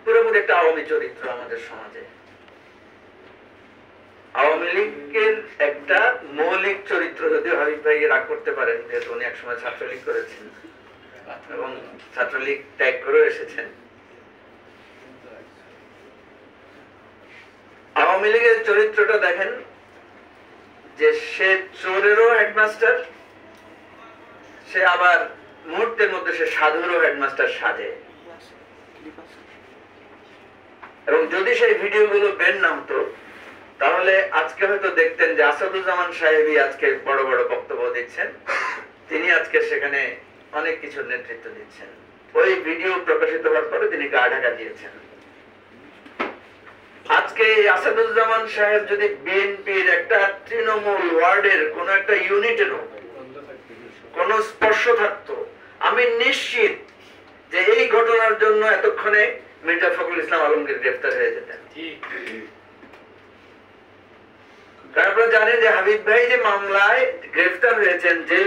পুরোপুরি একটা আওয়ামী চরিত্র আমাদের সমাজে। আওয়ামী লীগের একটা মৌলিক চরিত্র, যদিও হাবিব ভাই রাগ করতে পারেন, যেহেতু উনি একসময় ছাত্রলীগ করেছেন এবং ছাত্রলীগ ত্যাগ করে এসেছেন। আওয়ামী লীগের চরিত্রটা দেখেন যে সে চোরেরও হেডমাস্টার, সে আবার মুহূর্তের মধ্যে সে সাধুরও হেডমাস্টার সাজে। এবং যদি সেই ভিডিওগুলো বের না হতো তাহলে আজকে হয়তো দেখতেন যে আসাদুজ্জামান সাহেবই আজকে বড় বড় বক্তব্য দিচ্ছেন, তিনি আজকে সেখানে অনেক কিছুর নেতৃত্ব দিচ্ছেন। ওই ভিডিও প্রকাশিত হওয়ার পরে তিনি গা ঢাকা দিয়েছেন। আজকে আসাদুজ্জামান সাহেব যদি বিএনপির একটা তৃণমূল ওয়ার্ডের কোন একটা ইউনিটেরও কোন স্পর্শ থাকতো, আমি নিশ্চিত যে এই ঘটনার জন্য এতক্ষণে মির্জা ফখরুল ইসলাম আলমগীর গ্রেফতার হয়ে যেতেন। আপনারা জানেন যে হাবিব ভাই যে মামলায় গ্রেফতার হয়েছেন, জেল